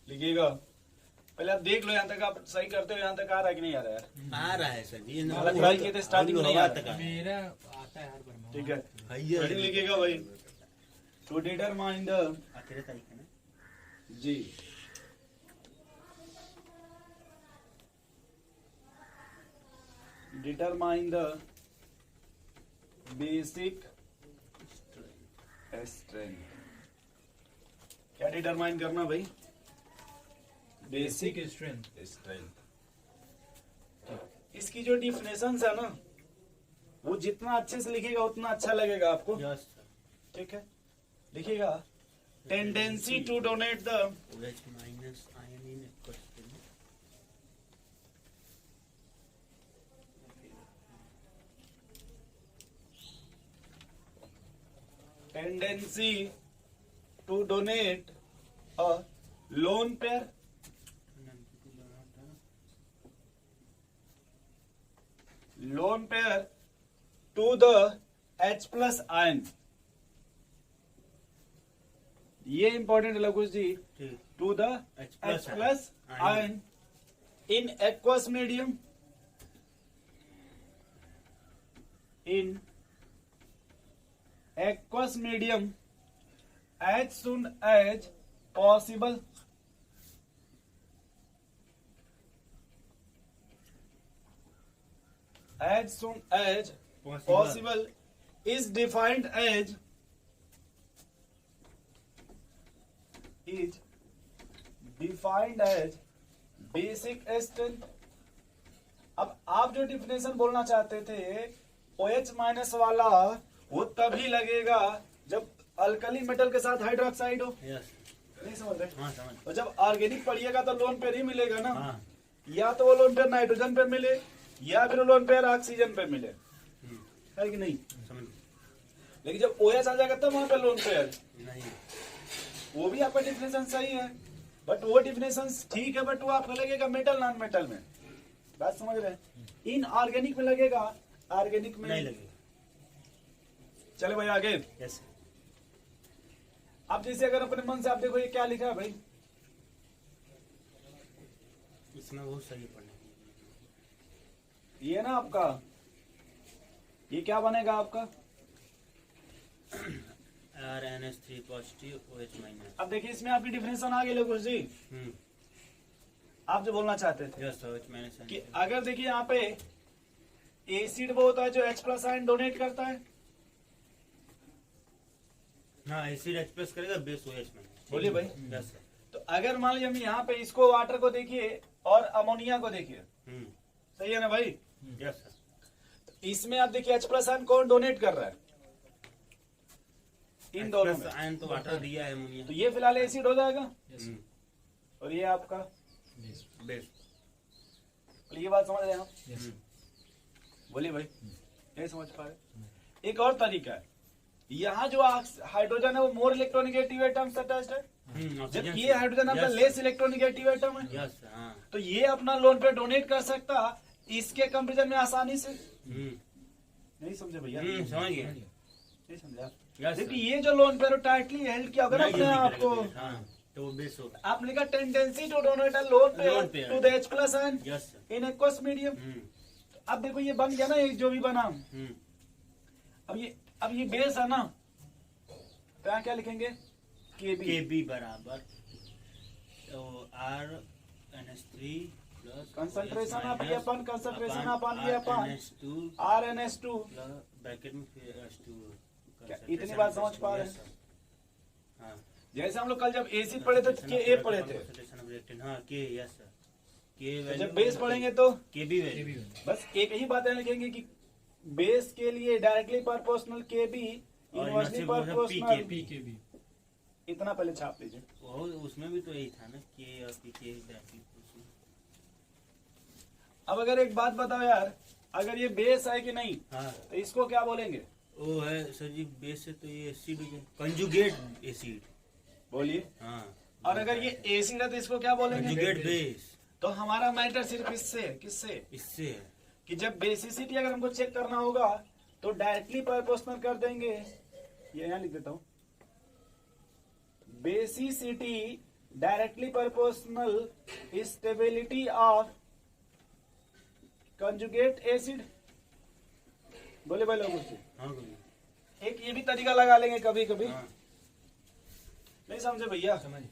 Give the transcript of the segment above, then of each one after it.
लिखिएगा। पहले आप देख लो यहाँ तक आप सही करते हो, यहाँ तक आ रहा है कि नहीं आ रहा है यार? आ रहा है सर जी। हालांकि ट्राई किए थे स्टार्टिंग में नहीं आ रहा है। मेरा आता है हर बार। ठीक है, हेडिंग लिखिएगा भाई, टू डिटरमाइन द 13 तारीख है ना जी, डिटरमाइन द बेसिक स्ट्रेंथ। क्या डिटरमाइन करना भाई? Basic strength. स्ट्रेंथ। इसकी जो डिफिनेशन है ना, वो जितना अच्छे से लिखेगा उतना अच्छा लगेगा आपको। Yes sir. ठीक है, लिखिएगा tendency to donate the OH minus ion in aqueous tendency to donate a lone pair to the H plus ion। ये इंपॉर्टेंट है लघुश जी, to the H plus ion in aqueous medium, in aqueous medium as soon as possible। As soon as possible is defined as basic strength। अब आप जो definition बोलना चाहते थे OH माइनस वाला, वो तभी लगेगा जब अल्कली मेटल के साथ हाइड्रोक्साइड हो। नहीं समझ रहे? हाँ समझ। और जब ऑर्गेनिक पढ़िएगा तो लोन पेयर ही मिलेगा ना। हाँ। या तो वो लोन पेयर नाइट्रोजन पे मिले या फिर लोन पेयर ऑक्सीजन पे मिले, है कि नहीं? समझ। लेकिन जब OH आ जाएगा तब वहां पे लोन पेयर नहीं, वो भी आपका डिफिनेशन सही है, बट वो डिफिनेशन ठीक है, बट वो आपको लगेगा मेटल नॉन मेटल में। बात समझ रहे हैं? इन ऑर्गेनिक में लगेगा, ऑर्गेनिक में नहीं लगेगा। चले भाई आगे। यस। आप जैसे अगर अपने मन से आप देखो ये क्या लिखा है भाई, इसमें बहुत सही पढ़ने। ये ना आपका, ये क्या बनेगा आपका? RNS3 positive OH minus. अब देखिए इसमें आपकी डिफिनेशन आ गई लघुश जी, आप जो बोलना चाहते थे यस OH माइनस कि अगर देखिए यहाँ पे एसिड वो होता है जो H प्लस आयन डोनेट करता है। हाँ, एसिड H प्लस करेगा, बेस OH माइनस। बोलिए भाई। Yes sir. तो अगर मान लीजिए हम यहाँ पे इसको वाटर को देखिए और अमोनिया को देखिए, सही है ना भाई? Yes sir. तो इसमें आप देखिए H प्लस आयन कौन डोनेट कर रहा है? इन दोनों में। आयन तो वाटर दिया है, अमोनिया। तो ये फिलहाल एसिड हो जाएगा और ये आपका बेस। तो ये बात समझ रहे हैं आप? बोलिए भाई, नहीं समझ पा रहे? एक और तरीका है, यहाँ जो हाइड्रोजन है वो मोर इलेक्ट्रोनिगेटिव एटम्स अटैच्ड है, जब ये हाइड्रोजन आपका लेस इलेक्ट्रोनिगेटिव एटम है। यस। हाँ। तो ये अपना लोन पे डोनेट कर सकता इसके कंपेरिजन में आसानी से। नहीं समझे भैया? समझ गए। नहीं समझा? यस देखिए ये जो लोन पे टाइटली हेल्ड किया होगा ना अपने आपको, तो वो बेस होगा। आप लिखा tendency to donate a lone pair to the H plus ion yes sir. In aqueous medium. अब देखो ये बन गया ना, एक जो भी बना। अब ये बेस है ना, तो यहाँ क्या लिखेंगे? KB बराबर तो RNS3 प्लस कंसंट्रेशन ऑफ ये अपन, कंसंट्रेशन अपन ये अपन RNS2 ब्रैकेट में फिर H2। इतनी बात समझ पा रहे हैं? हाँ। जैसे हम लोग कल जब एसिड पढ़े थे Ka पढ़े थे, हाँ K। Yes sir. K तो जब बेस पढ़ेंगे तो KB वैल्यू। बस एक ही बात है लिखेंगे कि बेस के लिए directly proportional KB, inversely proportional PKB। इतना पहले छाप लीजिए। वो उसमें भी तो यही था ना, K और PK ब्रैकेट। अब अगर एक बात बताओ यार, अगर ये बेस है कि नहीं, हाँ। तो इसको क्या बोलेंगे? वो है सर जी, बेस है तो ये एसिड हो जाए, कंजुगेट एसिड। बोलिए। हाँ। और अगर ये एसिड है तो इसको क्या बोलेंगे? Conjugate base. तो हमारा मैटर सिर्फ इससे है, किससे? इससे है कि जब बेसिसिटी अगर हमको चेक करना होगा तो डायरेक्टली प्रोपोर्शनल कर देंगे। ये यहाँ लिख देता हूँ, basicity directly proportional stability of conjugate acid। बोले भाई लोगों से हाँ गुरुजी। एक ये भी तरीका लगा लेंगे कभी कभी। हाँ नहीं समझे भैया समझ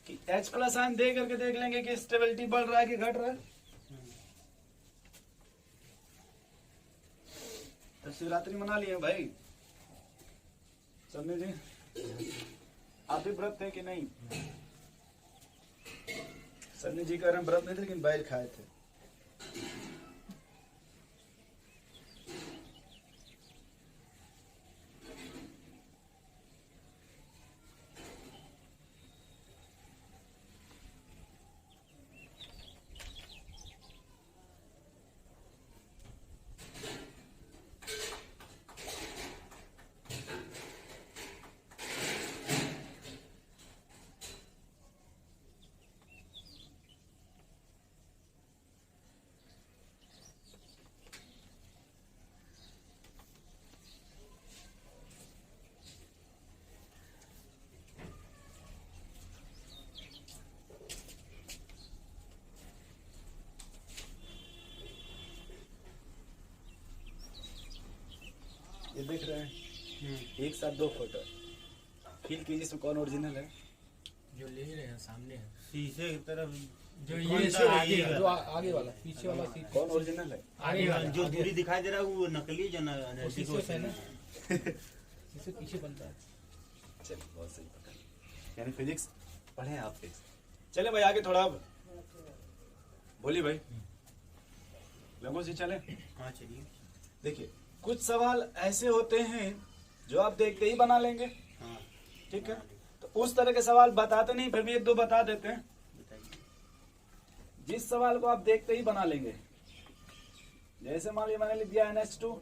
कि H प्लस आयन दे करके देख लेंगे कि स्टेबिलिटी बढ़ रहा है कि घट रहा है। तो शिवरात्रि मना लिए भाई समझे जी। आप भी व्रत थे कि नहीं? सन्नी जी का व्रत नहीं थे लेकिन बैल खाए थे। ये देख रहे हैं एक साथ दो फोटो फील कीजिए इसमें कौन ओरिजिनल है। जो ले रहे हैं सामने है, शीशे की तरफ जो कौन ये सा से है आगे ये है, वाला? जो आगे वाला, पीछे वाला सीट कौन ओरिजिनल है? आगे वाला, जो आगे। दूरी दिखाई दे रहा है वो नकली जो ना वो नजदीक शीशे से है ना, होता जिससे पीछे बनता है। चलिए बहुत सही पकड़। यानी फिजिक्स पढ़े आप फिजिक्स। चले भाई आगे थोड़ा अब बोलिए भाई लोगों से चले। हाँ चलिए। देखिए कुछ सवाल ऐसे होते हैं जो आप देखते ही बना लेंगे। हाँ ठीक है तो उस तरह के सवाल बताते नहीं फिर भी एक दो बता देते हैं। बताइए। जिस सवाल को आप देखते ही बना लेंगे जैसे मान लीजिए मैंने लिख दिया NH2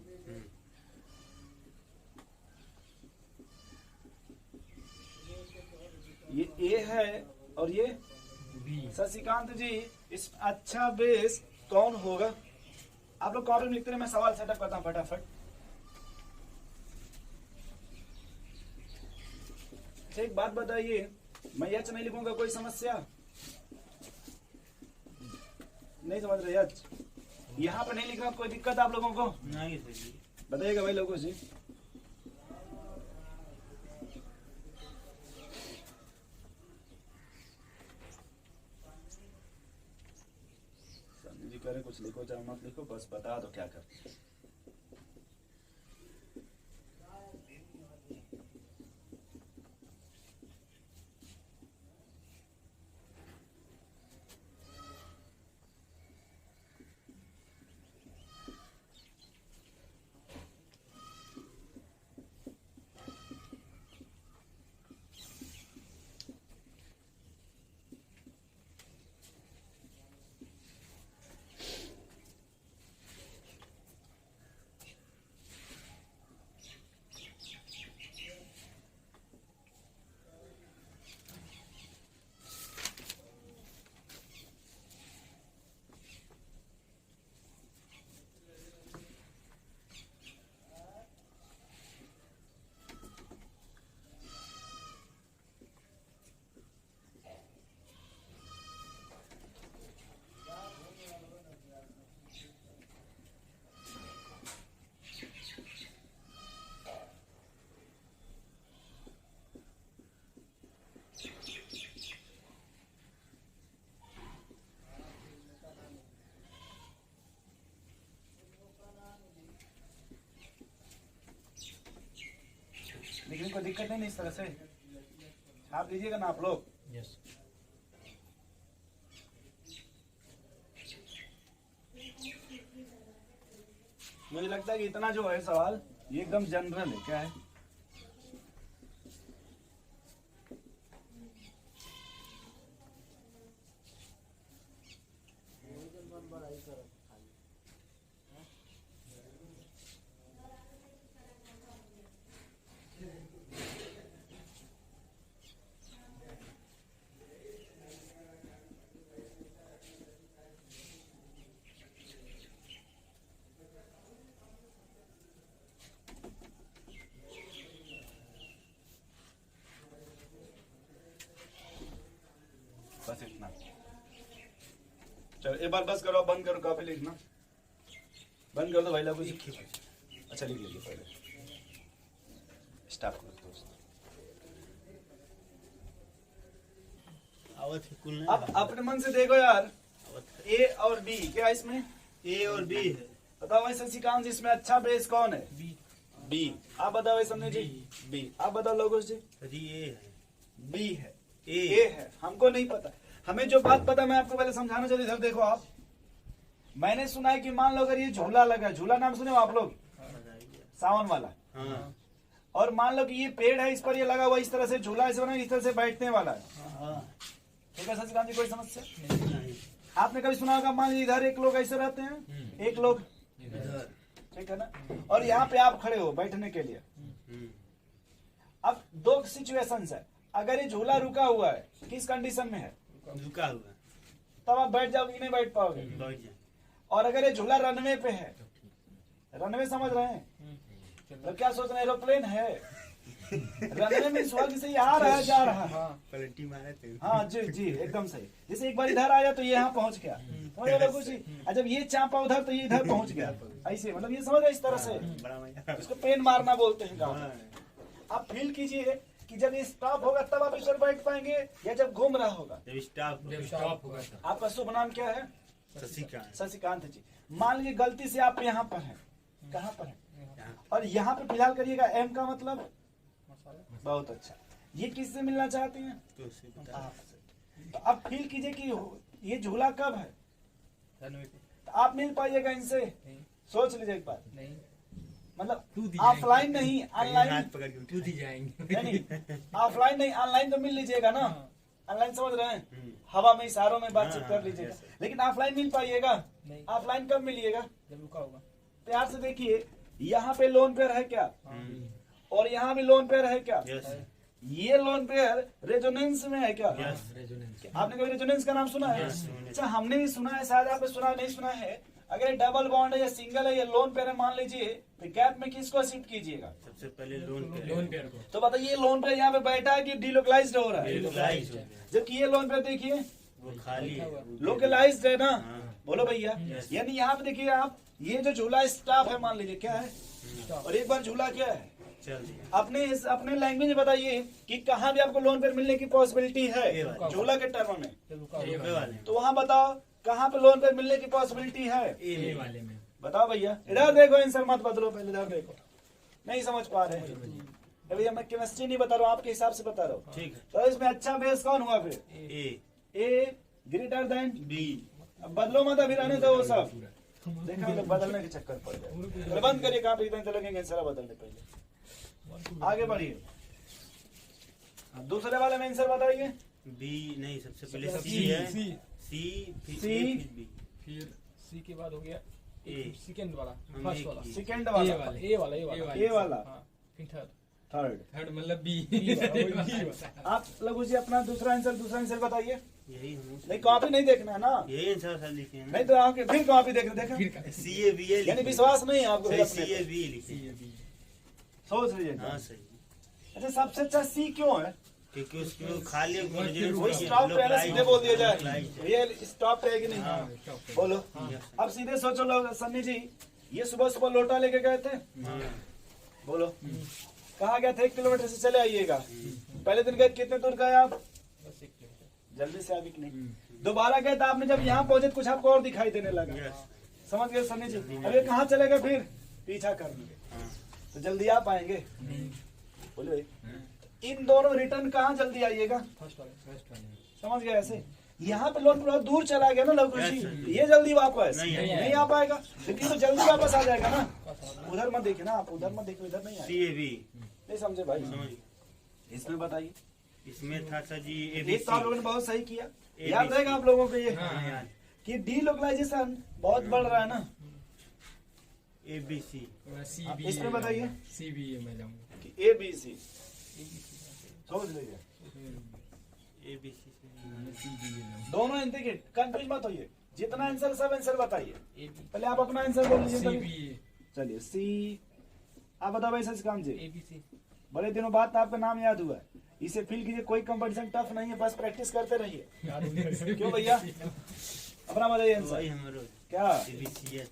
ये A है और ये बी शशिकांत जी इस अच्छा बेस कौन होगा? आप लोग कॉपी में लिखते रहे मैं सवाल सेटअप करता हूं फटाफट। अच्छा एक बात बताइए मैं एच नहीं लिखूंगा कोई समस्या नहीं समझ रहे? एच यहाँ पर नहीं लिखना कोई दिक्कत आप लोगों को? नहीं सर जी। बताइएगा भाई लोगों से। जी करें कुछ लिखो चाहे मत लिखो बस बता दो क्या करते हैं। लेकिन कोई दिक्कत नहीं इस तरह से आप लीजिएगा ना आप लोग। यस मुझे लगता है कि इतना जो है सवाल ये एकदम जनरल है। क्या है? बस इतना। चलो एक बार बस करो, बंद करो, कॉपी लिखना बंद कर दो भाई लोग। अच्छा लिख लीजिए पहले, स्टॉप करो दोस्त। आवत है कुल अब अपने मन से देखो यार, ए और बी क्या है इसमें? ए और बी है। बताओ भाई शशिकांत जी, इसमें अच्छा बेस कौन है? B B. आप बताओ भाई संजय जी। बी। आप बताओ लोगों जी। सर जी ए है। बी है। ए ए है, हमको नहीं पता। हमें जो बात पता मैं आपको पहले समझाना चाहती हूँ। इधर देखो आप, मैंने सुना है कि मान लो अगर ये झूला लगा, झूला नाम सुने हो आप लोग? सावन वाला। हाँ और मान लो कि ये पेड़ है, इस पर ये लगा हुआ, इस तरह से झूला ऐसे बना, इस तरह से बैठने वाला है। हाँ ठीक है शशिकांत जी, कोई समस्या? नहीं आपने कभी सुना होगा, मान लीजिए इधर एक लोग ऐसे रहते हैं, एक लोग, इधर ठीक है ना, और यहाँ पे आप खड़े हो बैठने के लिए। अब दो सिचुएशंस है, अगर ये झूला रुका हुआ है, किस कंडीशन में है? रुका हुआ तब आप बैठ जाओगे कि नहीं बैठ पाओगे? बैठ जाए। और अगर ये झूला रनवे पे है, रनवे समझ रहे हैं तो क्या सोच रहे हैं? एरोप्लेन है। रनवे में स्वर्ग से ये आ रहा है, जा रहा है। पलटी मारे थे। हाँ जी जी, एकदम सही। जैसे एक बार इधर आया तो ये यहाँ पहुंच गया, समझ रहे हो कुछ? जब ये चापा उधर तो ये इधर पहुंच गया, ऐसे मतलब ये समझ रहे इस तरह से। बड़ा मजा। इसको पेन मारना बोलते हैं गाँव में। हाँ। आप फील कीजिए कि जब ये स्टॉप होगा तब आप इस पर बैठ पाएंगे, या जब घूम रहा होगा। जब स्टॉप जब स्टॉप होगा तब। आपका शुभ नाम क्या है? शशिकांत। शशिकांत जी। मान लीजिए गलती से आप यहाँ पर हैं, कहाँ पर हैं? यहाँ। और यहाँ पे फिलहाल करिएगा, एम का मतलब मसाला बहुत अच्छा। ये किससे मिलना चाहती हैं? तो उससे बता। आपसे। तो अब फील कीजिए कि ये झूला कब है, रनवे पे तो आप मिल पाइएगा इनसे। नहीं सोच लीजिए एक बार, नहीं मतलब तू दी ऑफलाइन जाएंगे। नहीं हाथ ऑनलाइन, पकड़ के तू दी जाएंगे। नहीं ऑफलाइन नहीं ऑनलाइन तो मिल लीजिएगा ना। हाँ। ऑनलाइन समझ रहे हैं, हम्म। हवा में इशारों में बातचीत हाँ, कर लीजिएगा, yes, yes। लेकिन ऑफलाइन मिल पाइएगा? नहीं ऑफलाइन कब मिलिएगा? जब रुका होगा। प्यार से देखिए, यहाँ पे लोन पेयर है क्या, हम्म। और यहाँ भी लोन पेयर है क्या? यस ये लोन पेयर रेजोनेंस में है क्या? यस। रेजोनेंस आपने कभी रेजोनेंस का नाम सुना है? Yes, अच्छा, हमने भी सुना है, शायद आपने सुना नहीं सुना है। अगर डबल बॉन्ड है या सिंगल है या लोन पेयर है मान लीजिए, तो गैप में किसको शिफ्ट कीजिएगा? सबसे पहले लोन पे लोन पेयर को तो बताइए, लोन पेयर यहाँ पे बैठा है कि डिलोकलाइज्ड हो रहा है? Delocalized हो गया। जबकि ये लोन पेयर देखिए वो खाली है। लोकलाइज्ड है ना। हाँ। बोलो भैया, Yes। यानी यहाँ पे देखिए आप, ये जो झूला स्टॉप है मान लीजिए क्या है, स्टॉप। और एक बार झूला क्या है? चल दिया। अपने लैंग्वेज में बताइए कि कहाँ भी आपको लोन पेयर मिलने की पॉसिबिलिटी ये है वाला। झूला के टर्म में, जब रुका ए होगा। वाले। तो वहाँ बताओ कहाँ पे लोन पेयर मिलने की पॉसिबिलिटी है? ए वाले में बताओ भैया, इधर देखो, आंसर मत बदलो, पहले इधर देखो। नहीं समझ पा रहे हैं भैया, मैं केमिस्ट्री नहीं बता रहा हूँ, आपके हिसाब से बता रहा हूँ। ठीक है। तो इसमें अच्छा बेस कौन हुआ फिर? ए ए ग्रेटर देन बी। अब बदलो मत, अभी रहने दो वो सब। देखा हम लोग बदलने के चक्कर पड़ गए। चलो बंद करिए, कहाँ पे इतने तो लगेंगे आंसर बदलने पहले। आगे बढ़िए, अब दूसरे वाले में आंसर बताइए। बी नहीं, सबसे पहले सी सी है। सी सी फिर सी। ए फिर बी। फिर सी के बाद हो गया ए। सेकंड वाला, हम फर्स्ट एक वाला, ही। सेकेंड ए वाला, वाला, ए वाला, ए वाला, ए वाला, हाँ, फिर थर्ड, थर्ड। थर्ड मतलब बी। आप लघु जी अपना दूसरा आंसर बताइए। यही हम नहीं कॉपी नहीं देखना है ना, यही आंसर सर लिखे हैं नहीं तो आपके फिर कॉपी देखना, देखा फिर सी ए बी ए यानी विश्वास नहीं है आपको फिर सी अपने ए पे। बी लिखे सी हैं। A B. सोच लीजिए। हाँ सही। अच्छा, सबसे अच्छा सी क्यों है? क्योंकि उसमें खाली वो स्टॉप पे है ना, सीधे बोल दिया जाए, ये स्टॉप पे है कि नहीं? हाँ, स्टॉप पे। बोलो। अब सीधे सोचो लोग, सन्नी जी ये सुबह सुबह लोटा लेके गए थे, बोलो कहा गया था 1 किलोमीटर से चले आइएगा। पहले दिन गए कितने दूर गए आप? बस 1 किलोमीटर। जल्दी से अभी नहीं। दोबारा गए तो आपने जब यहाँ पहुंचे तो कुछ आपको और दिखाई देने लगा, समझ गए सन्नी जी? अब ये कहाँ चले गए फिर? पीछा करने, तो जल्दी आ पाएंगे? बोलो भाई, इन दोनों रिटर्न कहाँ जल्दी आइएगा? फर्स्ट वाले। समझ गए? ऐसे यहाँ पे लोन बहुत दूर चला गया ना लघु Yes, जी, sir। ये जल्दी वापस नहीं नहीं आ पाएगा, लेकिन तो जल्दी वापस आ जाएगा ना। उधर मत देखिए ना आप, उधर मत देखिए, इधर नहीं आएगा। सी ए बी नहीं समझे भाई? समझ। इसमें बताइए। इसमें था सर जी ए बी एक तो आप लोगों ने बहुत सही किया, ABC याद रहेगा आप लोगों को ये हाँ। कि डीलोकलाइजेशन बहुत बढ़ रहा है ना। A B C. सी आप बी। इसमें बताइए सी बी में जाऊंगा। कि ए बी सी, समझ लीजिए A B C C B में दोनों। देखिए कंफ्यूज मत होइए, जितना आंसर सब आंसर बताइए। A B. पहले आप अपना आंसर बोल लीजिए सी तभी। बी। चलिए सी, आप बताओ भाई शशिकांत जी। A B C. बड़े दिनों बाद आपका नाम याद हुआ। इसे फील कीजिए, कोई कंपटीशन टफ नहीं है, बस प्रैक्टिस करते रहिए। क्यों भैया, अपना बताइए आंसर। वही हमारो क्या ABC है।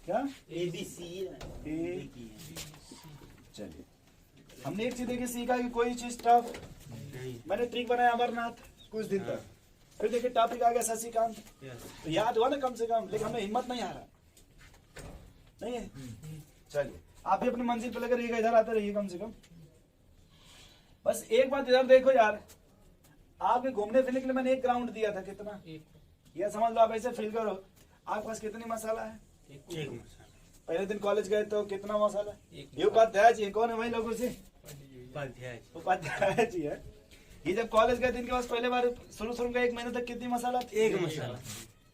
क्या ABC ए, चलिए हमने एक चीज देखिए सीखा कि कोई चीज टफ, नहीं। मैंने ट्रिक बनाया अमरनाथ कुछ दिन तक, फिर देखिए टॉपिक आ गया शशिकांत, यस। तो याद हुआ ना कम से कम, लेकिन हमें हिम्मत नहीं आ रहा, नहीं है। चलिए आप भी अपनी मंजिल पे लगे रहिएगा, इधर आते रहिए कम से कम। बस एक बात इधर देखो यार, आपके घूमने फिरने के लिए मैंने एक ग्राउंड दिया था, कितना यह समझ लो, आप ऐसे फील करो आपके पास कितनी मसाला है। एक मसाला। पहले दिन कॉलेज गए तो कितना मसाला, ये उपाध्याय जी कौन है वही लोगों से, उपाध्याय। उपाध्याय जी है। ये जब कॉलेज गए थे इनके पास पहले बार शुरू का 1 महीने तक कितनी मसाला थी? एक मसाला।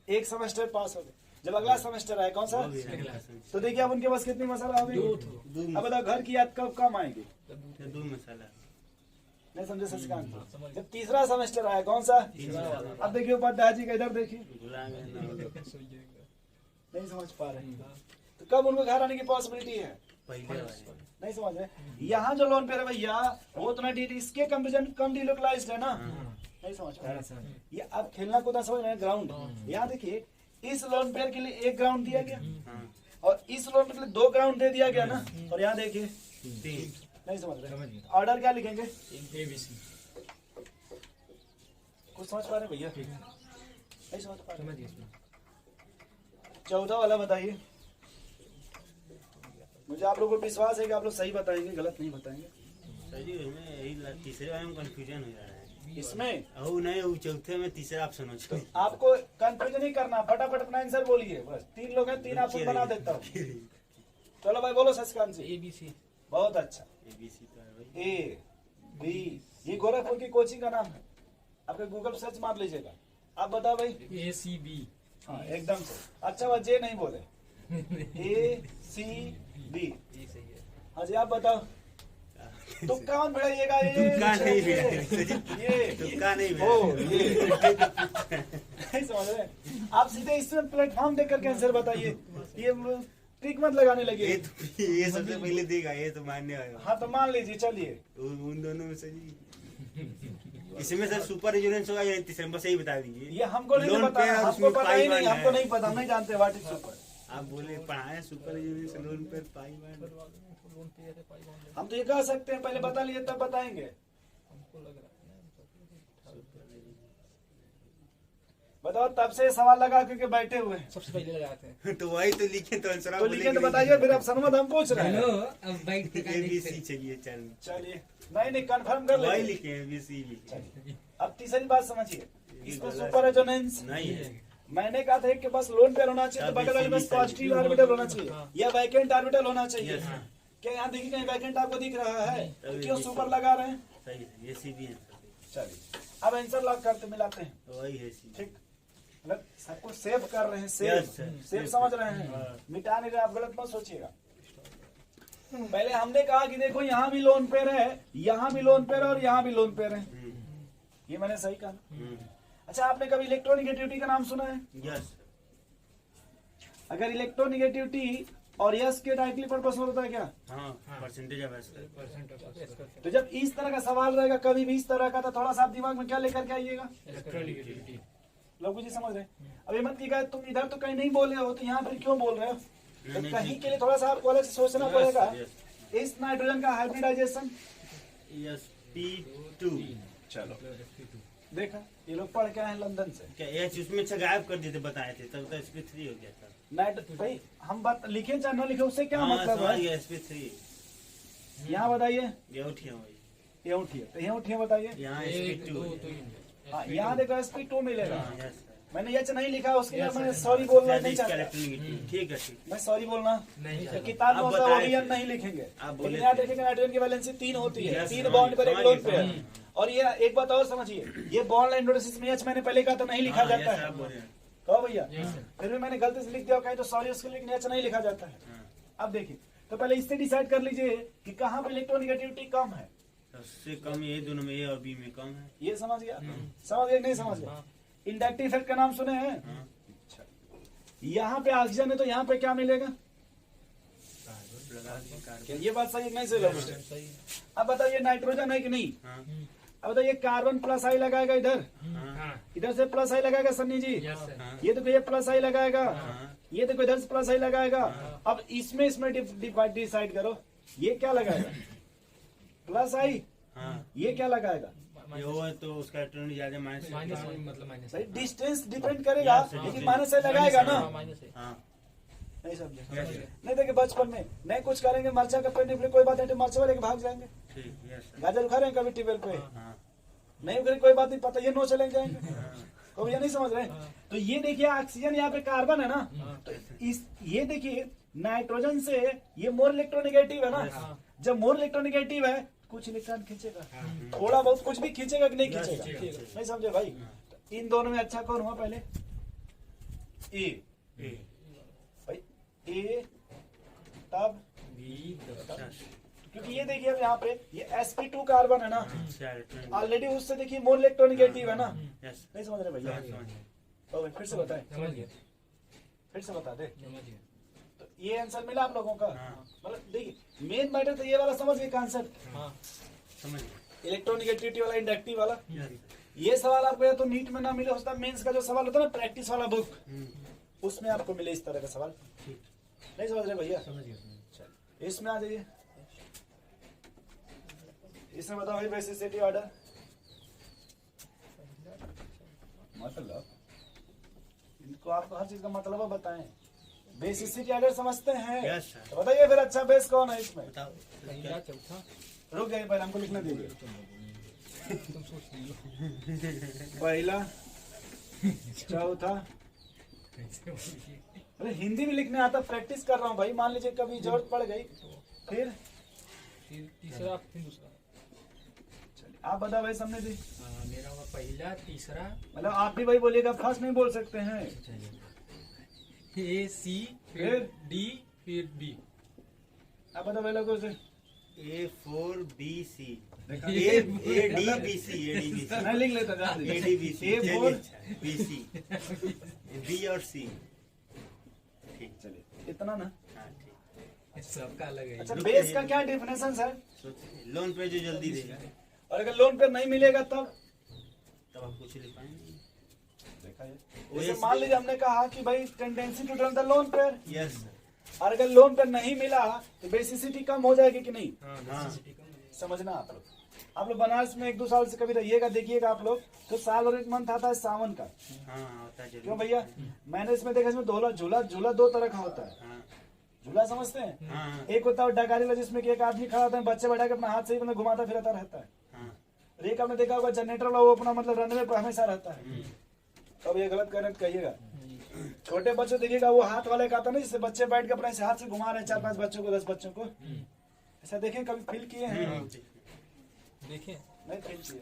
एक सेमेस्टर पास हो गए, जब अगला सेमेस्टर आया कौन सा, वो भी है। तो देखिए अब उनके पास कितनी मसाला हो गई। दो अब बताओ घर की याद कब कम आएगी, दो मसाला। नहीं समझे शशिकांत। जब तीसरा सेमेस्टर आया कौन सा, अब देखिए उपाध्याय जी का, इधर देखिए गुलाम है ना। नहीं समझ पा रहे, तो कब उनको घर आने की पॉसिबिलिटी है, पहले वाले। नहीं समझ रहे। यहाँ जो लोन पे है भैया वो उतना इसके कंपेरिजन कम डिलोकलाइज्ड है ना, नहीं समझ पा रहे। ये अब खेलना कूदना समझ रहे हैं, ग्राउंड यहाँ देखिए, इस लोन पेयर के लिए 1 ग्राउंड दिया गया हाँ। और इस लोन पेयर के लिए 2 ग्राउंड दे दिया गया ना, और यहाँ देखिए 3। नहीं समझ रहे। समझ गए। ऑर्डर क्या लिखेंगे, ABC कुछ समझ पा रहे भैया, नहीं समझ पा रहे। समझ गए। चौथा वाला बताइए, मुझे आप लोगों को विश्वास है कि आप लोग सही बताएंगे, गलत नहीं बताएंगे। सर जी इसमें यही तीसरे वाले में कंफ्यूजन हो जा रहा है। इसमें ओ नहीं, वो चौथे में तीसरा ऑप्शन हो तो चुका। आपको कंफ्यूजन नहीं करना, फटाफट अपना आंसर बोलिए, बस 3 लोग हैं, 3 ऑप्शन बना देता हूँ। चलो भाई बोलो शशिकांत जी। ABC बहुत अच्छा, ABC तो है भाई। ए बी, ये गोरखपुर की कोचिंग का नाम है, आपके गूगल सर्च मार लीजिएगा। आप बताओ भाई। ACB हाँ एकदम से अच्छा, बात जे नहीं बोले, ACB। ये सही है। हाँ जी आप बताओ, तुक्का मत भिड़ाइएगा, तुक्का नहीं भिड़ाइएगा। ये तुक्का नहीं ओ भिड़ाइएगा। ये नहीं समझ रहे, आप सीधे इसमें प्लेटफॉर्म देख करके आंसर बताइए, ये ट्रिक मत लगाने लगे। ये सबसे पहले देगा, ये तो मानने वाला। हाँ तो मान लीजिए, चलिए उन दोनों में से जी इसमें सर सुपर इंश्योरेंस होगा या तीसरे, बस यही बता दीजिए। ये हमको नहीं लोन पता, पे और हमको उसमें पता ही पाई नहीं, बांध हमको है। नहीं पता, हम नहीं जानते व्हाट इज सुपर। आप बोले पढ़ाए सुपर इंश्योरेंस लोन पर पाई बांध। हम तो ये कह सकते हैं, पहले बता लिए तब बताएंगे। बताओ, तब से सवाल लगा क्योंकि बैठे हुए हैं, सबसे पहले लगाते हैं। तो वही तो लिखे तो आंसर तो लिखे तो बताइए, फिर आप सनमत हम पूछ रहे हेलो, हैं। अब बैठ के ABC चलिए चल। चलिए नहीं कंफर्म कर वही लेंगे। लिखे ABC लिखे। चलिए अब तीसरी बात समझिए, इसमें सुपर रेजोनेंस नहीं है। मैंने कहा था कि बस लोन पे होना चाहिए, तो बगल वाले बस पॉजिटिव ऑर्बिटल होना चाहिए या वैकेंट ऑर्बिटल होना चाहिए। Yes, हाँ। क्या यहाँ देखिए कहीं वैकेंट आपको दिख रहा है, तो क्यों नहीं। सुपर लगा रहे हैं। सही है, ये CB आंसर। चलिए अब आंसर लॉक करते मिलाते हैं, वही है CB। ठीक, मतलब सब कुछ सेव कर रहे हैं, Yes, सेव sir. सेव समझ रहे हैं, मिटा नहीं रहे, आप गलत मत सोचिएगा। पहले हमने कहा कि देखो यहाँ भी लोन पेयर है, यहाँ भी लोन पेयर है और यहाँ भी लोन पेयर है, ये मैंने सही कहा। अच्छा आपने कभी इलेक्ट्रोनिगेटिविटी का नाम सुना है? यस। अगर इलेक्ट्रोनिगेटिविटी और यस के डायरेक्टली पर्पस होता है क्या? हाँ, परसेंटेज ऑफ तो जब इस तरह का सवाल रहेगा, कभी भी इस तरह का, तो थोड़ा सा आप दिमाग में क्या लेकर के आइएगा, इलेक्ट्रोनिगेटिविटी। लोग जी समझ रहे हैं। अब ये मत कीजिएगा तुम इधर तो कहीं नहीं बोल रहे हो, तो यहाँ फिर क्यों बोल रहे हो, तो नहीं, कहीं नहीं। के लिए थोड़ा सा आपको अलग से सोचना पड़ेगा। yes. इस नाइट्रोजन का हाइब्रिडाइजेशन, sp2। चलो देखा, ये लोग पढ़ के आए हैं लंदन से। क्या H उसमें अच्छा गायब कर दिए थे, बताए थे, तब तो sp3 हो गया था। नाइट भाई हम बात लिखे चाहे न लिखे, उससे क्या हाँ, मतलब समझ है। गया, sp3। यहाँ बताइए, ये उठिया भाई। ये उठिए, तो यहाँ उठिए बताइए। यहाँ एक sp2 दो हो तो गया। हाँ यहाँ देखो SP2 मिलेगा। हाँ, yes, sir। मैंने यच नहीं लिखा, उसके लिए Yes, मैं sir. सॉरी बोलना नहीं इसका चाहता, electronegativity। ठीक है, ठीक। मैं सॉरी बोलना नहीं तो किताब में आप होता है, वो बताए भी थे। हम नहीं लिखेंगे। आप बोले लेकिन यहाँ थे। देखेंगे नाइट्रोजन की वैलेंसी 3 होती है, Yes, 3 समझ बॉन्ड पर एक गए, लोन समझ पेयर। गए। और ये एक बात और समझिए, ये बॉन्ड एंडोसिस में एच मैंने पहले कहा था नहीं लिखा हाँ, जाता yes, है, आप बोले हैं। कहो भैया, Yes, sir. फिर भी मैंने गलती से लिख दिया कहीं, तो सॉरी उसके लिए एच नहीं लिखा जाता है। हाँ। अब देखिए, तो पहले इससे डिसाइड कर लीजिए कि कहाँ पे इलेक्ट्रोनिगेटिविटी कम है, सबसे कम ये दोनों में, A और B में कम है। ये समझ गया, समझ गया कि नहीं समझ गया। इंडक्टिव इफेक्ट का नाम सुने हैं? हाँ। यहाँ पे ऑक्सीजन है तो यहाँ पे क्या मिलेगा, लगा दिया कार्बन। क्या ये बात सही है कि नहीं सही लग रही है? सही है। अब बताओ ये नाइट्रोजन है कि नहीं? हाँ अब बताओ ये कार्बन प्लस आई लगाएगा इधर, हाँ इधर से प्लस आई लगाएगा सन्नी जी, यस सर। हाँ ये देखो ये प्लस आई लगाएगा, हाँ ये देखो इधर से प्लस आई लगाएगा। अब इसमें डिसाइड करो ये क्या लगाएगा, प्लस आई, हाँ ये क्या लगाएगा? ये वो है तो उसका इलेक्ट्रॉन ज्यादा माइनस माइनस मतलब माइनस भाई डिस्टेंस डिपेंड करेगा, Yes, लेकिन yes. माइनस से लगाएगा ना। माइनस है। हाँ नहीं समझे? yes, yes. नहीं देखिए बचपन में नहीं कुछ करेंगे, मरचा का पेड़ निकले कोई बात नहीं, मरचा वाले के भाग जाएंगे। ठीक यस सर। गाजर उखा रहे हैं कभी टेबल पे, हाँ नहीं उखरे कोई बात नहीं, पता ये नो चले जाएंगे। हाँ को ये नहीं समझ रहे? तो ये देखिए ऑक्सीजन यहाँ पे कार्बन है ना, तो इस ये देखिए नाइट्रोजन से ये मोर इलेक्ट्रोनेगेटिव है ना, जब मोर इलेक्ट्रोनेगेटिव है कुछ इलेक्ट्रॉन खींचेगा, थोड़ा बहुत कुछ भी खींचेगा कि नहीं खींचेगा? नहीं समझे भाई? तो इन दोनों में अच्छा कौन हुआ पहले? ए ए भाई, ए तब, बी अच्छा क्योंकि ये देखिए अब यहाँ पे ये sp2 कार्बन है ना, अच्छा इलेक्ट्रॉन ऑलरेडी उससे देखिए मोर इलेक्ट्रोनेगेटिव है ना। यस नहीं समझ रहे भैया? समझ गए। तो भाई फिर से बताएं, समझ गया फिर से बता दे। समझ गया। तो ये आंसर मिला आप लोगों का? हाँ मतलब देखिए मेन मैटर तो ये वाला समझ गए कॉन्सेप्ट, हाँ समझ गए। इलेक्ट्रोनेगेटिविटी वाला, इंडक्टिव वाला। यस ये सवाल आपको या तो नीट में ना मिले, हो सकता है मेंस का जो सवाल होता है ना प्रैक्टिस वाला बुक, उसमें आपको मिले इस तरह का सवाल। ठीक नहीं समझ रहे भैया? समझ गया। चलिए इसमें आ जाइए, इसमें बताओ भाई बेसिसिटी ऑर्डर। मतलब इनको आपको हर चीज का मतलब बताएं। बेसिसिटी ऑर्डर समझते हैं? Yes sir. तो बताइए फिर अच्छा बेस कौन है इसमें? बताओ पहला चौथा रुक जाइए पहले हमको लिखने दीजिए। तुम सोच लो। पहला चौथा, अरे हिंदी में लिखने आता, प्रैक्टिस कर रहा हूँ भाई, मान लीजिए कभी जरूरत पड़ गई फिर। फिर तीसरा फिर दूसरा। चलिए आप बताओ भाई सामने दी, मेरा होगा पहला तीसरा मतलब आप भी भाई बोलिएगा, फर्स्ट नहीं बोल सकते हैं। ए सी फिर? फिर डी फिर बी। आप बताओ भाई लोगों से। A4BC देखा? ADBC मैं लिख लेता जा ADBC A4 BC B और C। ठीक चलिए इतना ना। हाँ ठीक। सबका अलग है। अच्छा बेस का क्या डिफिनेशन है? सोचिए लोन पे जो जल्दी देगा और अगर लोन पे नहीं मिलेगा तब? तब आप कुछ लिख पाएंगे। देखा है? जैसे मान लीजिए हमने कहा कि भाई tendency to draw the lone pair, yes sir. और अगर लोन पे नहीं मिला तो बेसिसिटी कम हो जाएगी कि नहीं? हाँ समझना आप लोग बनारस में 1-2 साल से कभी रहिएगा, देखिएगा आप लोग, तो साल और एक मंथ आता है सावन का। हाँ होता है क्यों जरूर। भैया? मैंने इसमें देखा, इसमें झूला झूला 2 तरह का होता है। हाँ झूला समझते हैं? हाँ एक होता है डकारी वाला, जिसमें कि एक आदमी खड़ा होता है, बच्चे बैठा के अपना हाथ से ही मतलब घुमाता फिरता रहता है। हाँ और एक आपने देखा होगा जनरेटर वाला, वो अपना मतलब रनवे पर हमेशा रहता है। तो अब ये गलत कह रहे हैं तो कहिएगा। छोटे बच्चे देखिएगा, वो हाथ वाले का आता है ना, जिससे बच्चे बैठ के अपने ऐसे हाथ से घुमा रहे हैं 4-5 बच्चों को, 10 बच्चों को। ऐसा देखें कभी फील किए हैं? देखें नहीं फील किए?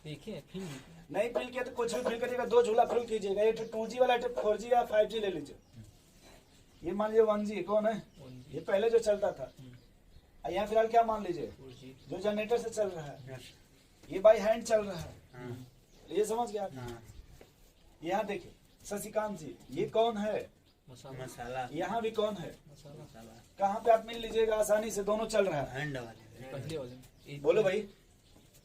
देखें फिर नहीं फील किया तो कुछ भी फील करिएगा, 2 झूला फील कीजिएगा। ये 2G वाला, 4G या 5G ले लीजिए। ये मान लीजिए 1G कौन है? ये पहले जो चलता था। और यहाँ फिलहाल क्या मान लीजिए, जो जनरेटर से चल रहा है, ये बाई हैंड चल रहा है। हाँ ये समझ गया? हाँ यहाँ देखिए शशिकांत जी, ये कौन है? मसाला मसाला यहाँ भी कौन है? मसाला मसाला कहाँ पे आप मिल लीजिएगा आसानी से, दोनों चल रहा है। हैंड वाले पहले वाले में बोलो भाई।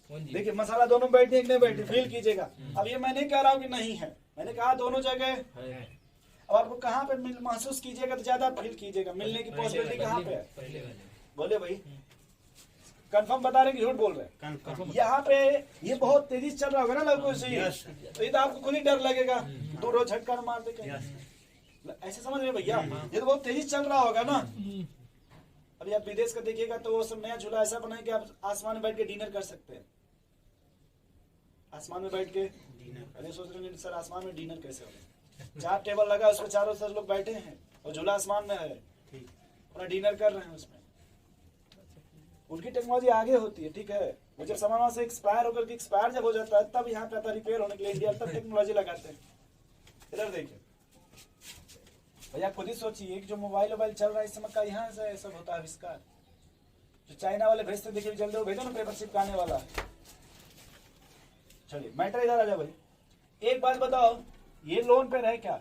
1G। देखिए मसाला दोनों बैठे एक नहीं बैठे, फील कीजिएगा। अब ये मैं नहीं कह रहा हूँ कि नहीं है, मैंने कहा दोनों जगह। है अब आपको कहाँ पे महसूस कीजिएगा तो ज्यादा फील कीजिएगा, मिलने की पॉसिबिलिटी कहाँ पे है? पहले वाले बोले भाई, कंफर्म बता रहे हैं कि झूठ बोल रहे हैं? कंफर्म। यहाँ पे ये बहुत तेजी से चल रहा होगा ना लोगों से, यस तो ये तो आपको खुद ही डर लगेगा, दूर झटका न मार दे कहीं। यस ऐसे समझ रहे भैया? ये तो बहुत तेजी से चल रहा होगा ना। अभी आप विदेश का देखिएगा तो वो सब नया झूला ऐसा बना है कि आप आसमान में बैठ के डिनर कर सकते हैं। आसमान में बैठ के डिनर अरे सोच रहे हैं सर आसमान में डिनर कैसे होगा? 4 टेबल लगा, उसमें चारों तरफ लोग बैठे हैं और झूला आसमान में है, ठीक अपना डिनर कर रहे हैं उसमें। उनकी टेक्नोलॉजी आगे होती है, ठीक है। वो जब सामान वहां से एक्सपायर होकर के एक्सपायर जब हो जाता है तब यहाँ पे आता रिपेयर होने के लिए, इंडिया तब टेक्नोलॉजी लगाते हैं। इधर देखिए भैया, खुद ही सोचिए कि जो मोबाइल चल रहा है इस समय का, यहाँ से सब होता है आविष्कार। जो चाइना वाले भेजते देखिए जल्दी, वो भेजो ना पेपर चिपकाने वाला। चलिए मैटर इधर आ जाओ भाई। एक बात बताओ, ये लोन पे है क्या?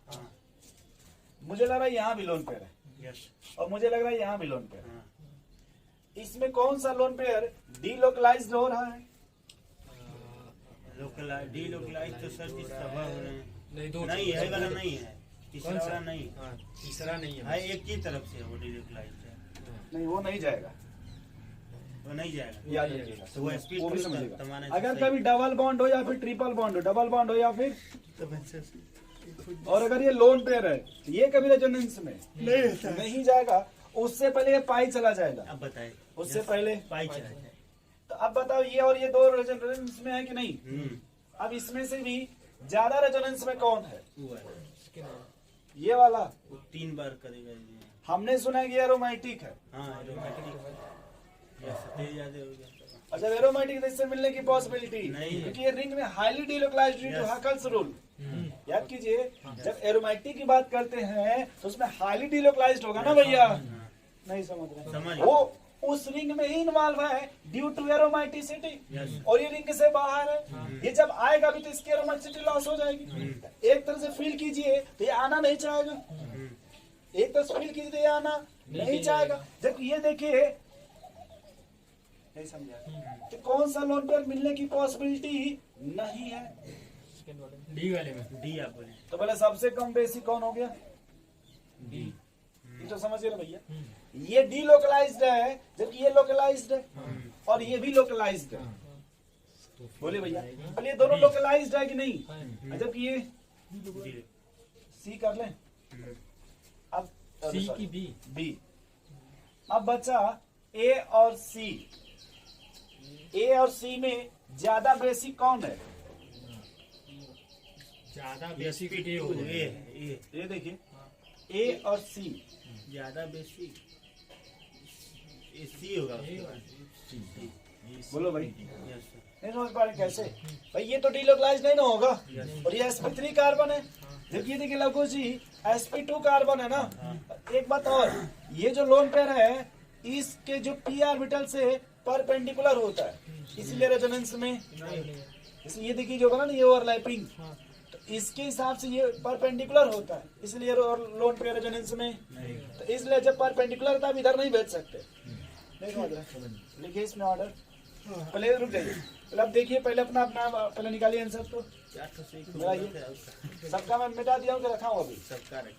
हाँ मुझे लग रहा है यहाँ भी लोन पे है। यस और मुझे लग रहा है यहाँ भी लोन पेयर। हाँ इसमें कौन सा लोन पेयर डीलोकलाइज्ड हो रहा है? लोकलाइज तो सर जी सब हो रहे हैं। नहीं, दो नहीं है वाला नहीं है, तीसरा कौन सा? वाला नहीं हाँ, तीसरा नहीं है, है। एक ही तरफ से है वो डिलोकलाइज है, नहीं, वो नहीं जाएगा, वो नहीं जाएगा। याद रखिएगा। तो वो SP वो भी टू समझिएगा। तमाने अगर से कभी डबल बॉन्ड हो या फिर ट्रिपल बॉन्ड हो, डबल बॉन्ड हो या फिर, सही। और अगर ये लोन पेयर है तो ये कभी रेजोनेंस में नहीं जाएगा। उससे पहले ये पाई चला जाएगा, अब बताए उससे पहले। पाई चला जाए। तो अब बताओ ये और ये दो रेजोनेंस में है कि नहीं? अब इसमें से भी ज्यादा रेजोनेंस में कौन है? वो है, इसके नाम ये वाला। वो 3 बार करेगा ये। हमने सुना है कि एरोमेटिक है। हाँ एरोमेटिक तेज ज्यादा हो गया। अच्छा, एरोमेटिक इससे मिलने की पॉसिबिलिटी नहीं है। क्योंकि ये रिंग में highly delocalised due to Yes. Huckel's rule. याद कीजिए, जब एरोमेटिक की बात करते हैं तो उसमें हाईली डीलोकलाइज्ड होगा ना भैया? हाँ, नहीं समझ रहे? समझ। वो उस रिंग में ही इन्वॉल्व है ड्यू टू एरोमेटिसिटी, Yes. और ये रिंग से बाहर है। ये जब आएगा भी तो इसकी एरोमेटिसिटी लॉस हो जाएगी। एक तरह से फील कीजिए तो ये आना नहीं चाहेगा, एक तरह से फील कीजिए तो ये आना नहीं चाहेगा। जब ये देखिए, नहीं समझा, तो कौन सा लोन पेयर मिलने की पॉसिबिलिटी नहीं है? सेकंड वाले में। डी वाले में डी आप बोले। तो पहले सबसे कम बेसिक कौन हो गया? डी। ये तो समझिए ना भैया, ये डीलोकलाइज्ड है जबकि ये लोकलाइज्ड है, और ये भी लोकलाइज्ड है। बोलिए भैया, बोलिए दोनों लोकलाइज्ड है कि नहीं? जबकि ये डी। सी कर लें। अब सी की बी। बी। अब बचा ए और सी। ए और सी में ज्यादा बेसिक कौन है? ज्यादा SP बेसिक टू ए हो जाएगा। ए ये देखिए, ए और सी। ज्यादा बेसिक सी होगा। ए और बोलो भाई, यस सर। नहीं समझ पा रहे कैसे? भाई ये तो डीलोकलाइज नहीं ना होगा, और ये sp3 कार्बन है। जबकि ये देखिए लघु जी sp2 कार्बन है ना। एक बात और, ये जो लोन पेयर है इसके जो p ऑर्बिटल से परपेंडिकुलर होता है, इसलिए रेजोनेंस में, इसलिए ये देखिए जो बना ना ये ओवरलैपिंग, तो इसके हिसाब से ये परपेंडिकुलर होता है, इसलिए लोन पेयर रेजोनेंस में। तो इसलिए जब परपेंडिकुलर था, अब इधर नहीं भेज सकते। नहीं समझ रहे? लिखिए इसमें ऑर्डर। पहले रुक जाइए, पहले अब देखिए, पहले अपना अपना पहले निकालिए आंसर। तो 4 तो सही मेरा ये सबका मैं मिटा दिया हूँ कि रखा हूँ अभी? सबका रहे।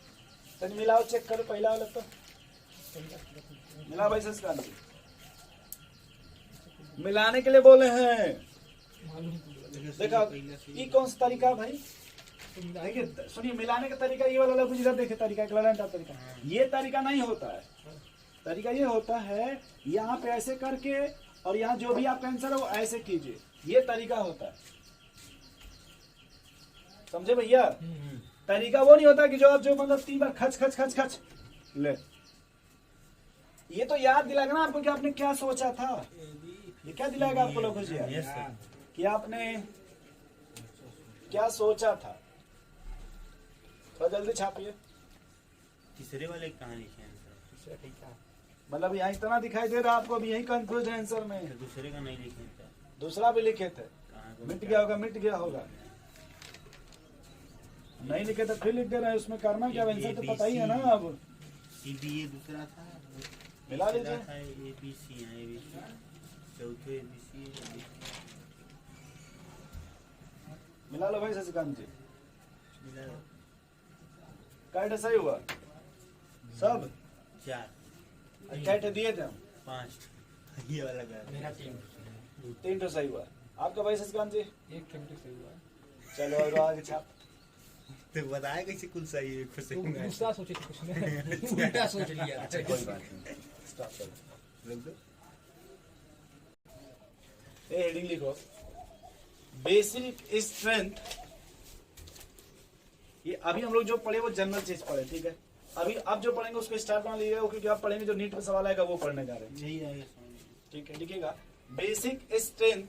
तो मिलाओ, चेक करो पहला वाला। तो मिला भाई सस्ता मिलाने के लिए बोले हैं। देखा ये कौन सा तरीका है भाई? देखिए सुनिए, मिलाने का तरीका ये वाला कुछ इधर देखिए, तरीका क्लरेंट तरीका, ये तरीका नहीं होता है। तरीका ये होता है यहाँ पे ऐसे करके, और यहाँ जो भी आपका आंसर है वो ऐसे कीजिए, ये तरीका होता है। समझे भैया? तरीका वो नहीं होता कि जो आप जो मतलब 3 बार खच खच खच खच ले। ये तो याद दिलाएगा ना आपको कि आपने क्या सोचा था। ये क्या दिलाएगा आपको लोगों से यस सर। कि आपने क्या सोचा था। थोड़ा जल्दी छापिए। तीसरे वाले कहाँ लिखे हैं सर? दूसरा ठीक था। मतलब यहाँ इतना दिखाई दे रहा है आपको, अभी यही कंफ्यूज है आंसर में। दूसरे का नहीं लिखे हैं सर। दूसरा भी लिखे थे, कहाँ को? मिट गया होगा, मिट गया होगा। नहीं लिखे तो फिर लिख दे रहे हैं, उसमें करना क्या आंसर तो पता ही है ना। अब CBA दूसरा था, मिला लीजिए। तीसरा था ABC है, ABC चौथे ABC मिला लो भाई शशिकांत जी। मिला कैट सही हुआ सब? 4 कैट दिए थे हम 5 ये वाला का मेरा 3 तो सही हुआ। आपका भाई शशिकांत जी? एक कमिटी सही हुआ। चलो और आगे छाप। तो बताया कैसे कुल सही है खुद से तो दूसरा सोचे थे कुछ ने उल्टा सोच लिया। अच्छा कोई बात नहीं, स्टॉप करो, लिख दो। ये हेडिंग लिखो, बेसिक स्ट्रेंथ। ये अभी हम लोग जो पढ़े वो जनरल चीज पढ़े, ठीक है। अभी अब जो पढ़ेंगे उसको स्टार्ट बना लीजिएगा, क्योंकि आप पढ़ेंगे जो नीट में सवाल आएगा वो पढ़ने जा रहे हैं। यही आएगा समझ। ठीक है, लिखिएगा basic strength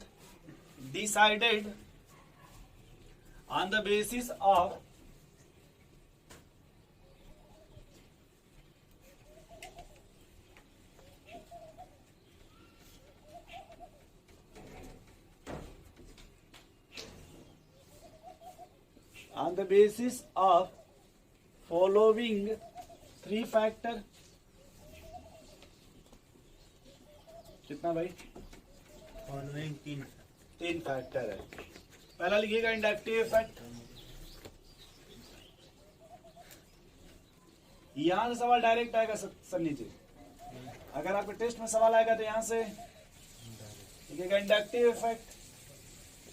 decided on the basis of on the basis of following 3 factor कितना भाई? फॉलोइंग 3 फैक्टर है। पहला लिखिएगा इंडक्टिव इफेक्ट। यहां से सवाल डायरेक्ट आएगा सर नीचे। अगर आपके टेस्ट में सवाल आएगा तो यहां से लिखिएगा इंडक्टिव इफेक्ट,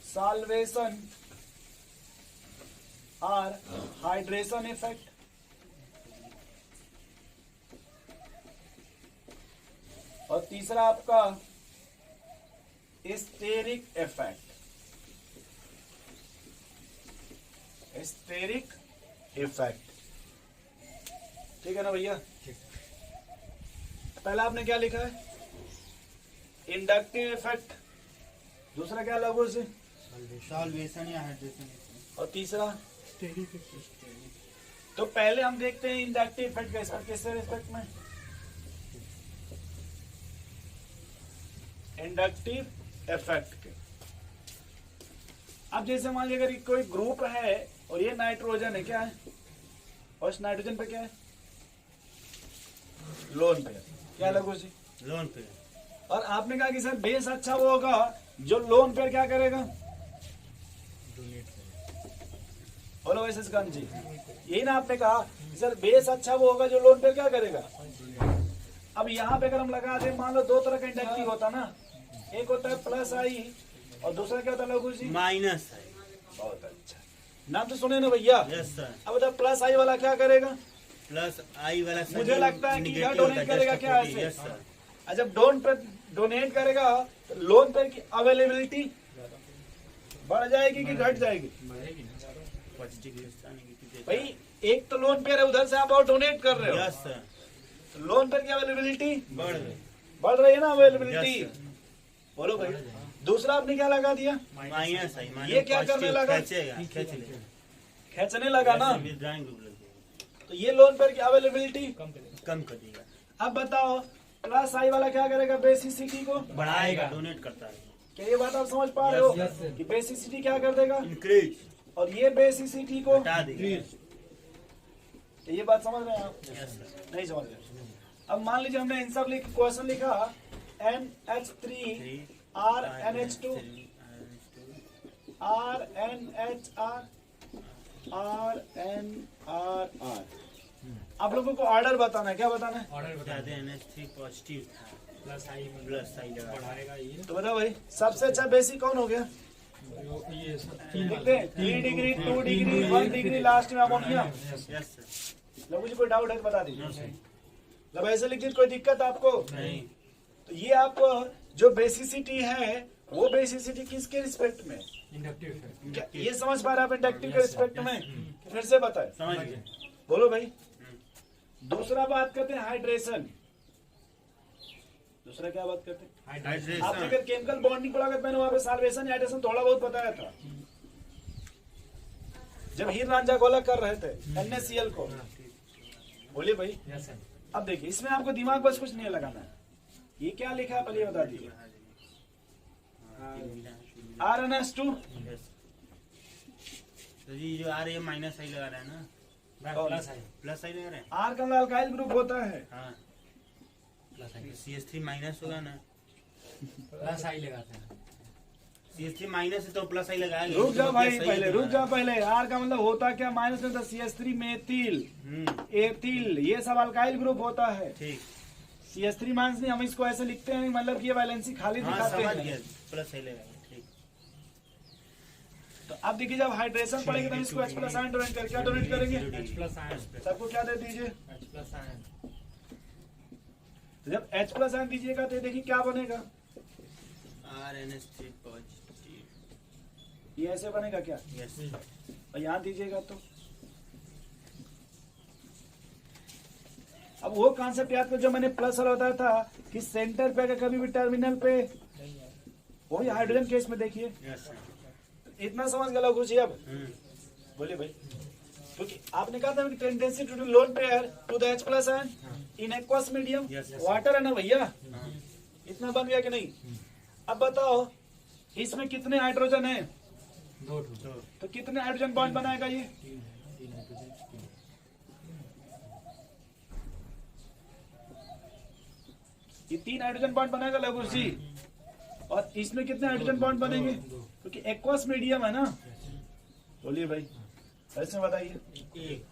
सॉल्वेशन और हाइड्रेशन इफेक्ट। और तीसरा आपका स्टेरिक इफेक्ट। स्टेरिक इफेक्ट, ठीक है ना भैया? पहला आपने क्या लिखा है? Inductive effect. दूसरा क्या लघु से? सॉल्वेशन या हाइड्रेशन। और तीसरा? तो पहले हम देखते हैं इंडक्टिव इफेक्ट का इफेक्ट किससे रिस्पेक्ट में? इंडक्टिव इफेक्ट के। अब जैसे मान लीजिए अगर कोई ग्रुप है और ये नाइट्रोजन है, क्या है? और इस नाइट्रोजन पे क्या है? Lone pair. क्या लगो जी? लोन पे। और आपने कहा कि सर बेस अच्छा वो होगा जो लोन पेयर क्या करेगा? बोलो वैसे सिकंद जी, यही ना आपने कहा कि सर बेस अच्छा वो होगा जो लोन पेयर क्या करेगा? अब यहाँ पे अगर हम लगा दे, मान लो दो तरह का इंडक्टिव होता ना, एक होता है प्लस आई और दूसरा क्या होता है लघु जी? माइनस आई। बहुत अच्छा, नाम तो सुने ना भैया? Yes sir. अब बता प्लस आई वाला क्या करेगा? प्लस आई वाला सर मुझे लगता है कि यह डोनेट करेगा क्या ऐसे? Yes sir. और जब डोनेट करेगा तो लोन पेयर की अवेलेबिलिटी बढ़ जाएगी कि घट जाएगी? भाई एक तो लोन पेयर है, उधर से आप और डोनेट कर रहे हो। Yes sir. तो लोन पेयर की अवेलेबिलिटी बढ़ रही है ना अवेलेबिलिटी? Yes, बोलो भाई। दूसरा आपने क्या लगा दिया? माइनस आई। ये क्या करने लगा? खींचने लगा ना, तो ये लोन पेयर की अवेलेबिलिटी कम कर देगा। अब बताओ प्लस आई वाला क्या करेगा? बेसिसिटी को बढ़ाएगा, डोनेट करता है। क्या ये बात आप समझ पा रहे हो? Yes, sir. कि बेसिसिटी क्या कर देगा? इंक्रीज, और ये बेसिसिटी को हटा देगा। ये बात समझ रहे हैं आप? Yes sir. नहीं समझ रहे? अब मान लीजिए हमने आंसर क्वेश्चन लिखा NH3 RNH2 RNHR RNRR। आप लोगों को ऑर्डर बताना है, क्या बताना है? ऑर्डर बता ज्यादा NH3 पॉजिटिव था, प्लस आई प्लस आई लगा। बढ़ाएगा ये तो बताओ भाई सबसे अच्छा बेसिक कौन हो गया? ये लिखते हैं 3 डिग्री 2 डिग्री 1 डिग्री लास्ट में अमोनिया। Yes sir. लोगों जी कोई डाउट है तो बता दीजिए। जब ऐसे लिखिए कोई दिक्कत आपको नहीं। तो ये आप जो बेसिसिटी है वो बेसिसिटी किसके रिस्पेक्ट में? Inductive effect. क्या ये समझ पा रहे हैं आप इंडक्टिव के रिस्पेक्ट में? फिर से बताए, समझ गए। बोलो भाई। दूसरा बात करते हैं हाइड्रेशन। दूसरा क्या बात करते हैं? आपने हाइड्रेशन। अगर केमिकल बॉन्डिंग पढ़ा कर मैंने वहां पे साल्वेशन हाइड्रेशन थोड़ा बहुत बताया था जब हीर रांझा गोला कर रहे थे NaCl को। बोलिए भाई। Yes sir. अब देखिए इसमें आपको दिमाग बस कुछ नहीं लगाना है। ये क्या लिखा है पहले ये बता दीजिए। RNS2 yes. तो जी जो आ रही है माइनस आई लगा रहा है ना, प्लस आई प्लस आई लगा रहे हैं। R का अल्काइल ग्रुप होता है। हाँ, प्लस आई CH3 माइनस होगा ना। प्लस आई लगाते हैं। CH3 माइनस है तो प्लस आई लगाएंगे। रुक जाओ भाई, सही पहले है रुक जाओ पहले। R का मतलब होता क्या? माइनस में CH3 मेथिल एथिल, ये सब अल्काइल ग्रुप होता है। ठीक। CH3 माइनस नहीं, हम इसको ऐसे लिखते हैं मतलब कि ये वैलेंसी खाली हाँ दिखाते समझ गया, हैं। प्लस आई लगाएंगे। ठीक। तो अब देखिए जब हाइड्रेशन पड़ेगी तो इसको H+ आयन डोनेट करके क्या डोनेट करेंगे? H plus ion. सबको क्या दे दीजिए? H plus ion. तो जब H+ आयन दीजिएगा तो देखिए क्या बनेगा? RNS3 positive. ये ऐसे बनेगा क्या? यस। और यहाँ दीजिएगा तो अब वो कॉन्सेप्ट याद कर जो मैंने प्लस वाला बताया था कि सेंटर पे अगर कभी भी टर्मिनल पे वही हाइड्रोजन केस में देखिए यस। इतना समझ गया कुछ अब बोलिए भाई। क्योंकि आपने कहा था कि tendency to lone pair to the H+ ion in aqueous medium water है ना भैया, इतना बन गया कि नहीं? अब बताओ इसमें कितने हाइड्रोजन है? 2 तो कितने हाइड्रोजन बॉन्ड बनाएगा ये? 3 हाइड्रोजन। ये 3 हाइड्रोजन बॉन्ड बनेगा लघु जी, और इसमें कितने हाइड्रोजन बॉन्ड बनेंगे? क्योंकि एक्वस मीडियम है ना। बोलिए भाई, ऐसे बताइए, एक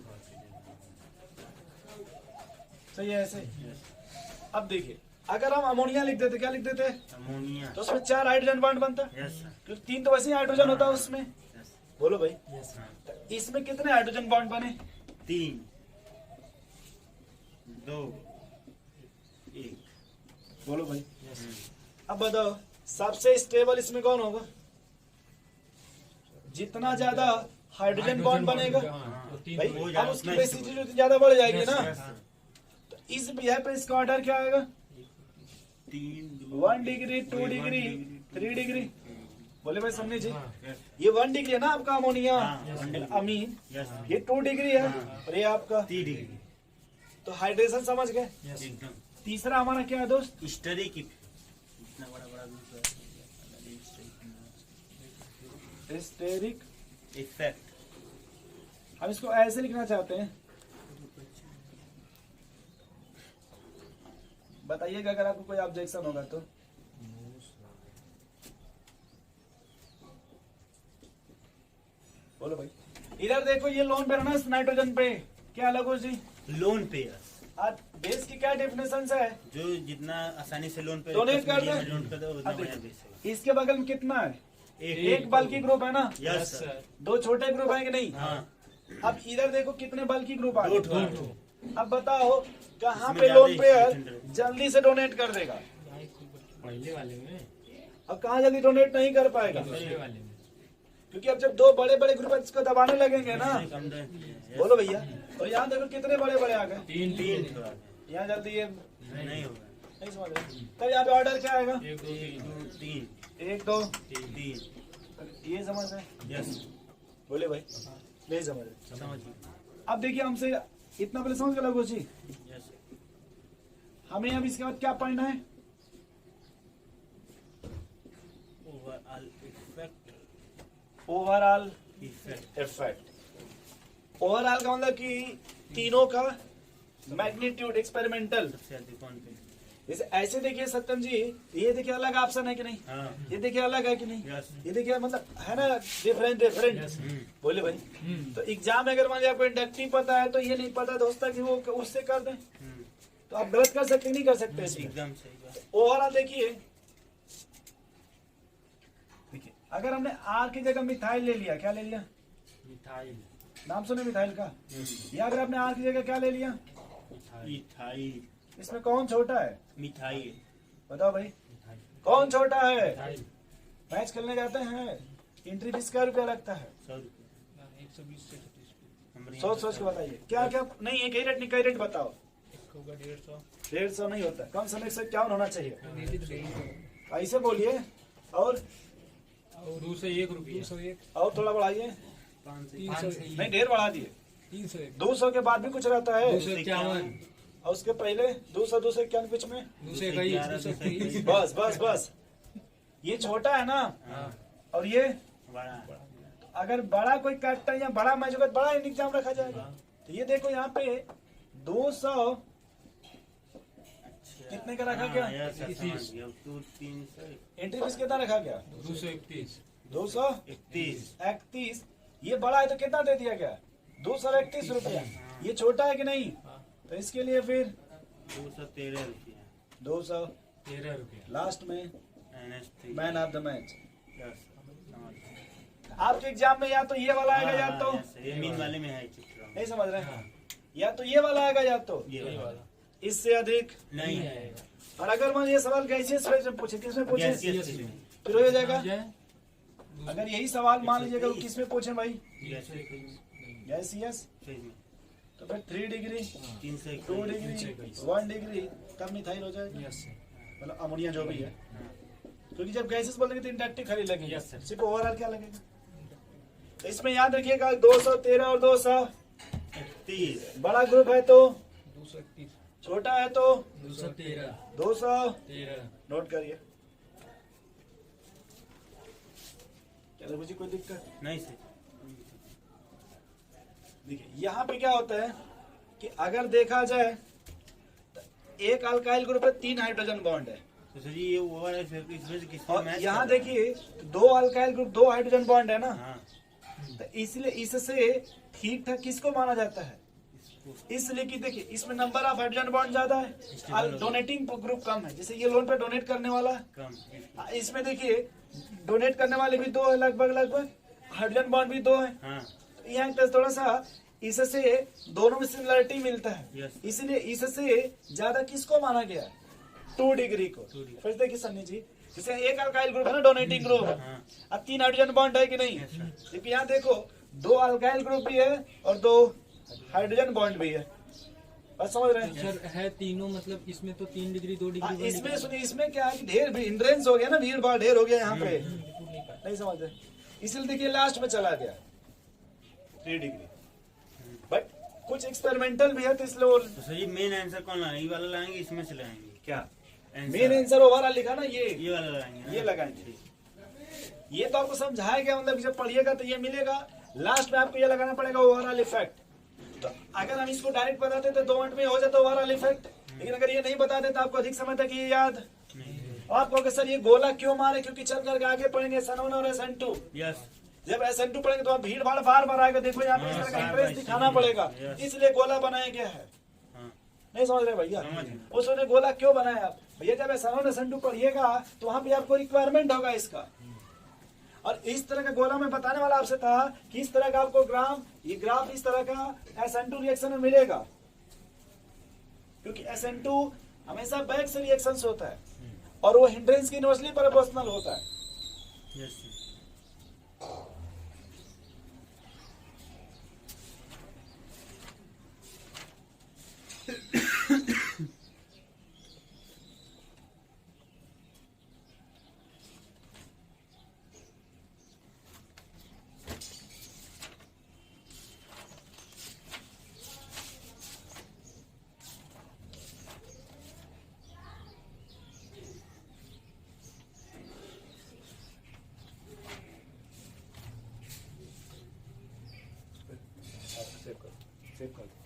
सही है ऐसे? अब देखिए, अगर हम अमोनिया लिख देते, क्या लिख देते? अमोनिया। तो उसमें 4 हाइड्रोजन बॉन्ड बनता, यस सर। क्योंकि 3 तो वैसे ही हाइड्रोजन होता है उसमें। यस बोलो भाई, यस तो इसमें कितने हाइड्रोजन बॉन्ड बने? 3 2 1। बोलो भाई। यस अब बताओ, सबसे स्टेबल इसमें कौन होगा? जितना ज्यादा हाइड्रोजन बॉन्ड बनेगा भाई, वो अब ज्यादा उसकी उतना बेसिसिटी ज्यादा बढ़ जाएगी ना। Yes sir. तो इस बिहेव पे इसका ऑर्डर क्या आएगा? 3 1 डिग्री, 2 डिग्री, 3 डिग्री। बोले भाई समझे जी, यस ये 1 डिग्री है ना आपका अमोनिया, हाँ। अमीन। यस ये 2 डिग्री है, हाँ। और ये आपका 3 डिग्री। तो हाइड्रेशन समझ गए। एकदम तीसरा हमारा क्या है दोस्त? स्टरी की इतना बड़ा बड़ा ग्रुप है। Steric effect. हम इसको ऐसे लिखना चाहते हैं, बताइएगा अगर आपको कोई ऑब्जेक्शन होगा तो। बोलो भाई। इधर देखो, ये लोन पे रहना नाइट्रोजन पे क्या अलग हो जी? लोन पे आज बेस की क्या डेफिनेशन है? जो जितना आसानी से लोन पे Donate कर दे। डोनेट कर दो उतना अब बढ़िया देखो, बेस है। इसके बगल में कितना है? एक बल्कि ग्रुप है ना, यस सर। 2 छोटे ग्रुप है कि नहीं? हाँ अब इधर देखो कितने बल्कि ग्रुप आ दो गए। ठो। अब बताओ कहाँ इसमें पे ज्यादा लोन पे स्टेट जल्दी से डोनेट कर देगा, पहले वाले में, अब कहाँ जल्दी डोनेट नहीं कर पाएगा? पहले वाले में क्योंकि अब जब 2 बड़े बड़े ग्रुप इसको दबाने लगेंगे ना। कम दे। बोलो भैया, और यहाँ देखो कितने बड़े बड़े आ गए। 3 थोड़ा यहाँ जल्दी ये नहीं होगा। नहीं समझ रहे, तब यहाँ पे ऑर्डर क्या आएगा? 1 2 3 3 1 2 3 ये समझ रहे? यस बोले भाई नहीं समझ रहे। समझिए। अब देखिए, हमसे इतना पहले समझ गए लगो जी, यस हमें अब इसके बाद क्या पढ़ना है? Overall effect. Overall effect effect. Overall का मतलब कि तीनों का मैग्नीट्यूड एक्सपेरिमेंटल। सबसे अधिक कौन पे? जैसे ऐसे देखिए सत्यम जी, ये देखिए अलग ऑप्शन है कि नहीं? हाँ ये देखिए अलग है कि नहीं? यस। ये देखिए मतलब है ना, डिफरेंट डिफरेंट। बोले भाई, तो एग्जाम में अगर मान लीजिए आपको इंडक्टिव पता है तो ये नहीं पता दोस्ता कि वो उससे कर दें, तो आप गलत कर सकते नहीं कर सकते इसमें। एकदम सही बात। ओवरऑल देखिए, अगर हमने आर की जगह मिथाइल ले लिया, क्या ले लिया? मिठाई, नाम सुने मिथाइल का? या अगर आपने आर की जगह क्या ले लिया? मिठाई। इसमें कौन छोटा है? मिठाई। बताओ भाई, कौन छोटा है? मैच खेलने जाते हैं, एंट्री फीस क्या रुपया लगता है? 100 रुपये। 120 से 30 हमारे सोच सोच के बताइए क्या क्या। नहीं एक ही रेट नहीं, कई रेट बताओ। होगा 150, 150 नहीं होता, कम से कम 151 होना चाहिए। नीचे 150 ऐसे बोलिए, और 201 रुपये, 201, और थोड़ा बढ़ाइए। 300, नहीं ढेर बढ़ा दिए। 301, 200 के बाद भी कुछ रहता है, 251, और उसके पहले 200 200 क्या बीच में? 221, 223, बस बस बस, ये छोटा है ना, हाँ, और ये बड़ा। अगर बड़ा कोई काटता है या बड़ा मैच होगा तो बड़ा एग्जाम रखा जाएगा। तो ये देखो यहाँ पे 200 कितने का रखा गया? यस सर, समझ गया। अब तो 300 एंट्री फीस कितना रखा गया? 231, 31। ये बड़ा है तो कितना दे दिया गया? 231 रुपया। ये छोटा है कि नहीं? तो इसके लिए फिर 213 रुपया। 213 रुपये, लास्ट में -3। Man of the match. Yes समझ गया। आपके एग्जाम में या तो ये वाला आएगा या तो यस, ये मीन वाले में है चित्र। नहीं समझ रहे हैं, या तो ये वाला आएगा या तो ये वाला इससे अधिक। नहीं नहीं है। आएगा, और अगर मान ये सवाल गैसियस फेज में पूछे, किसमें पूछे? गैसियस में। फिर हो जाएगा। आ जाए, अगर यही सवाल मान लीजिएगा वो किसमें पूछे भाई? गैसियस गैसियस, में तो फिर 3 डिग्री, 300 2 डिग्री, 1 डिग्री, तब मिथाइल हो जाएगा, यस सर, मतलब अमोनिया जो भी है। क्योंकि जब गैसेस बोलेंगे तो इंडक्टिव खाली लगेगा, Yes, sir. सिर्फ ओवरऑल क्या लगेगा? तो इसमें याद रखिएगा 213 और 31। बड़ा ग्रुप है तो 231, छोटा है तो 213, 213 नोट करिए। क्या मुझे कोई दिक्कत? नहीं सर। देखिए यहाँ पे क्या होता है कि अगर देखा जाए तो एक अल्काइल ग्रुप है 3 हाइड्रोजन बॉन्ड है, तो सर जी ये वो वाला इसमें से किसमें और मैच यहाँ कर रहा है? देखिए 2 अल्काइल ग्रुप 2 हाइड्रोजन बॉन्ड है ना, हाँ तो इसलिए इससे ठीक ठाक किसको माना जाता है? इसलिए कि देखिए इसमें नंबर ऑफ हाइड्रोजन बॉन्ड ज्यादा है, डोनेटिंग ग्रुप कम है, जैसे ये लोन पे डोनेट करने वाला है, कम इसमें देखिए डोनेट करने वाले भी 2 है, लगभग हाइड्रोजन बॉन्ड भी 2 है। हाँ तो यहाँ पे थोड़ा सा इससे दोनों में सिमिलरिटी मिलता है, Yes. इसलिए इससे ज्यादा किसको माना गया है? 2 डिग्री को। 2 डिग्री। फिर देखिए सन्नी जी, जैसे एक अल्काइल ग्रुप है ना, डोनेटिंग ग्रुप है, हाँ अब 3 हाइड्रोजन बॉन्ड है कि नहीं? Yes, sir. क्योंकि यहाँ देखो 2 अल्काइल ग्रुप भी है और 2 हाइड्रोजन बॉन्ड भी है, बस समझ रहे हैं? सर है तीनों, मतलब इसमें तो 3 डिग्री 2 डिग्री 1 इसमें डिग्री। सुनिए, इसमें क्या है कि ढेर हिंड्रेंस हो गया ना, भीड़ भाड़ ढेर हो गया यहाँ पे, बिल्कुल नहीं पाया। नहीं समझ रहे, इसलिए देखिए लास्ट में चला गया 3 डिग्री। बट कुछ एक्सपेरिमेंटल भी है, तो इसलिए वो तो सर जी मेन आंसर कौन लाएंगे, ये वाला लाएंगे इसमें से लाएंगे क्या Answer। मेन आंसर ओवरऑल लिखा ना, ये वाला लगाएंगे ना? ये लगाएंगे, ये तो आपको समझाया गया, मतलब जब पढ़िएगा तो ये मिलेगा, लास्ट में आपको ये लगाना पड़ेगा ओवरऑल इफेक्ट। तो अगर हम इसको डायरेक्ट बताते तो 2 मिनट में हो जाता ओवरऑल इफेक्ट, लेकिन अगर ये नहीं बताते तो आपको अधिक समय तक ये याद। नहीं। और आपको सर ये गोला क्यों मारे, क्योंकि चल करके आगे पढ़ेंगे SN1 और SN2, यस जब SN2 पढ़ेंगे तो आप भीड़ भाड़ बार बार आएगा, देखो यहाँ पे इस तरह का इंटरेस्ट दिखाना पड़ेगा, इसलिए गोला बनाया गया है। हाँ नहीं समझ रहे भैया? समझ गए। उसने गोला क्यों बनाया? भैया जब SN1 SN2 पढ़िएगा तो वहां पे आपको रिक्वायरमेंट होगा इसका, और इस तरह का गोला मैं बताने वाला आपसे था कि इस तरह का आपको ये ग्राफ इस तरह का SN2 रिएक्शन में मिलेगा, क्योंकि SN2 हमेशा बैक से रिएक्शंस होता है और वो हिंड्रेंस की इनवर्सली प्रोपोर्शनल होता है। यस सेव कर